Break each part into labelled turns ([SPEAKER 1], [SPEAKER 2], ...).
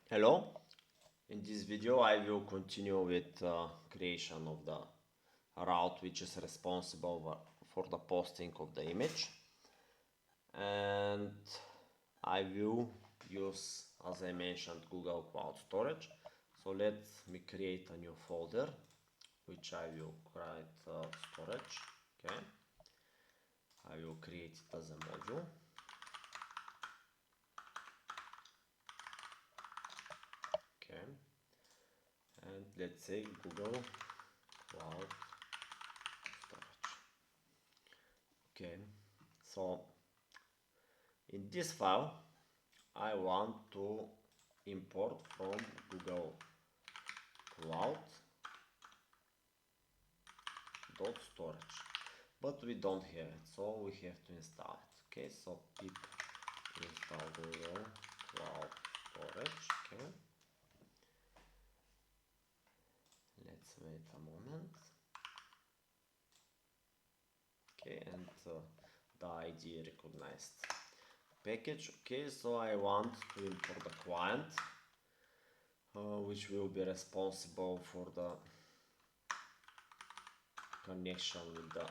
[SPEAKER 1] Hello, in this video I will continue with creation of the route which is responsible for the posting of the image, and I will use, as I mentioned, Google Cloud Storage. So let me create a new folder which I will create storage. Okay, I will create it as a module. Okay, and let's say Google Cloud Storage. Okay, so in this file I want to import from Google Cloud .storage, but we don't have it, so we have to install it. Okay, so pip install Google Cloud Storage. Okay, let's wait a moment. Okay, and the ID recognized package. Okay, so I want to import the client, which will be responsible for the connection with the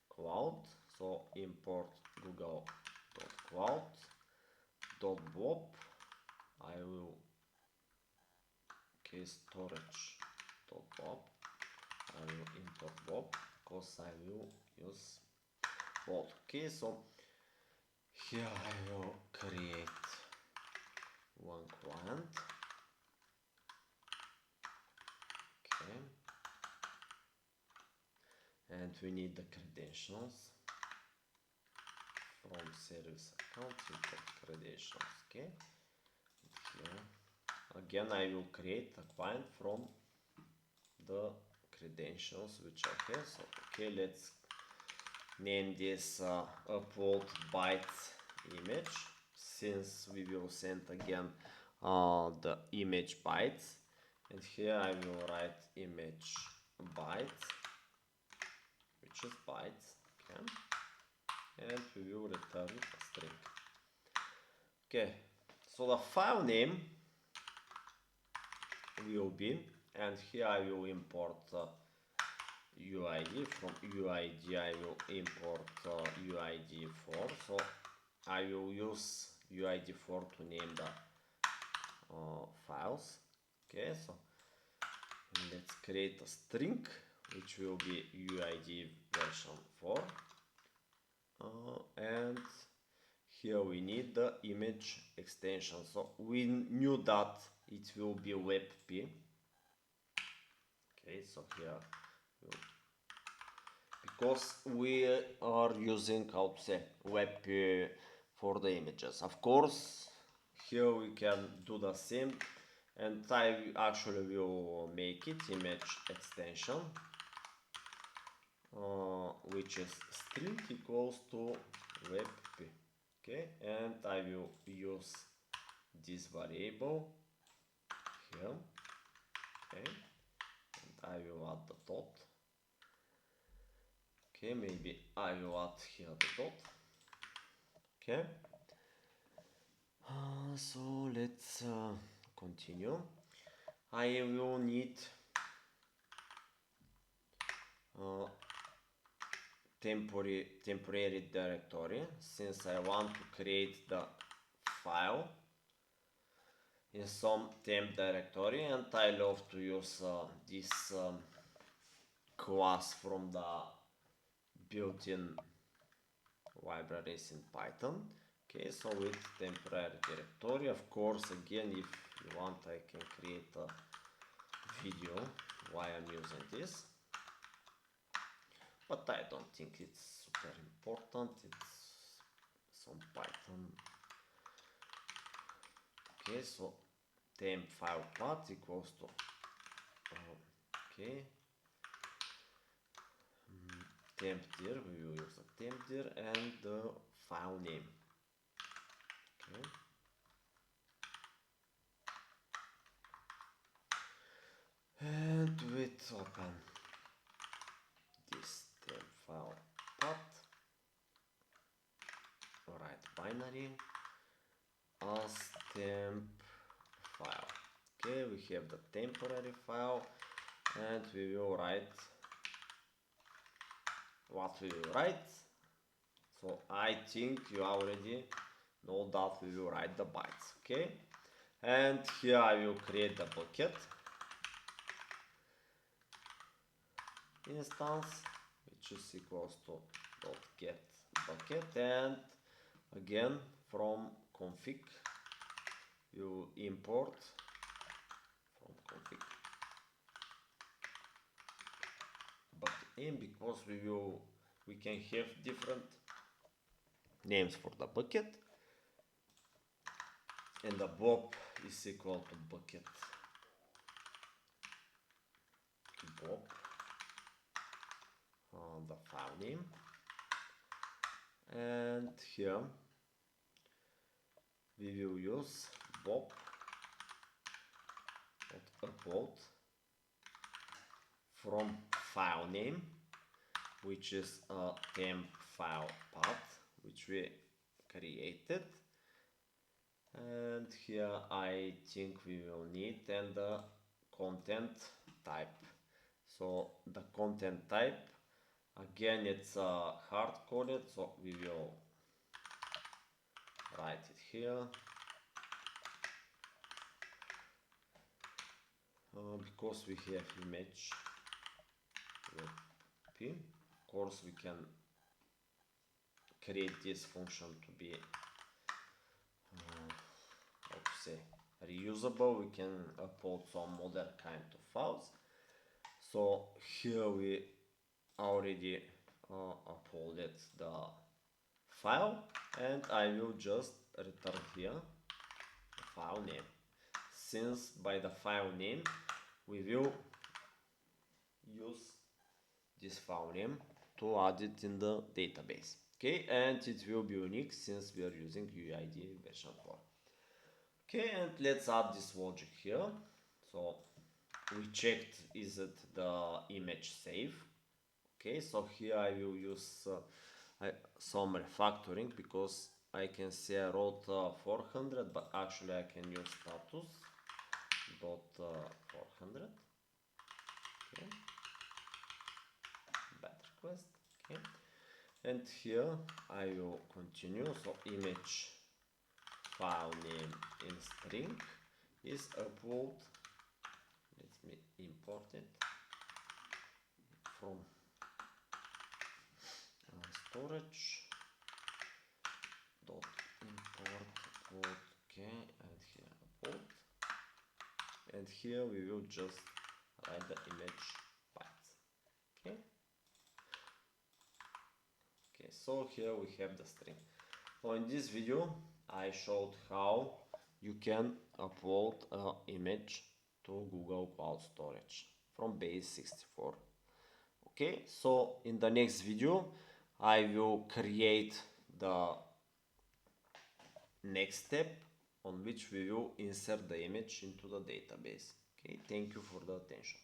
[SPEAKER 1] cloud. So import google.cloud.blob. I will storage.blob. I will import blob because I will use both. Okay, so here I will create one client. Okay, and we need the credentials from service account, import credentials. Okay, here again I will create a client from the credentials which I have. So okay, let's name this upload bytes image, since we will send again the image bytes, and here I will write image bytes, which is bytes. Okay, and we will return a string. Okay, so the file name will be, and here I will import UID. From UID I will import UID4. So I will use UID4 to name the files. Okay, so let's create a string which will be UID version 4, and here we need the image extension. So we knew that it will be WebP. Okay, so here because we are using, how to say, WebP for the images. Of course, here we can do the same, and I actually will make it image extension, which is string equals to WebP. Okay, and I will use this variable here. Okay, and I will add the dot. Okay, maybe I will add here the dot. Okay, so let's continue. I will need temporary directory, since I want to create the file in some temp directory, and I love to use this class from the built-in libraries in Python. Okay, so with temporary directory, of course, again, if you want, I can create a video why I'm using this, but I don't think it's super important. It's some Python. Okay, so temp file path equals to okay, temp dir, we will use a temp dir, and the file name. Okay, and with open this temp file path, write binary as temp Okay, we have the temporary file, and we will write what we will write. So I think you already know that we will write the bytes. Okay, and here I will create the bucket instance, which is equals to .get bucket, and again from config you import from config bucket in, because we can have different names for the bucket, and the Bob is equal to bucket Bob, the file name, and here we will use Bob upload from file name, which is a temp file path which we created, and here I think we will need and the content type. So the content type, again, it's hard coded, so we will write it here. Because we have image p, of course we can create this function to be how to say, reusable. We can upload some other kind of files. So here we already uploaded the file, and I will just return here the file name, since by the file name we will use this file name to add it in the database. Okay, and it will be unique since we are using UID version 4. Okay, and let's add this logic here. So we checked, is it the image save? Okay, so here I will use some refactoring, because I can say I wrote 400, but actually I can use status dot 400. Okay, bad request. Okay, and here I will continue. So image file name in string is upload. Let me import it from storage dot import upload. Okay, and here upload, and here we will just write the image bytes. Okay, okay, so here we have the string. So in this video I showed how you can upload an image to Google Cloud Storage from Base64. Okay, so in the next video I will create the next step on which we will insert the image into the database. Okay, thank you for the attention.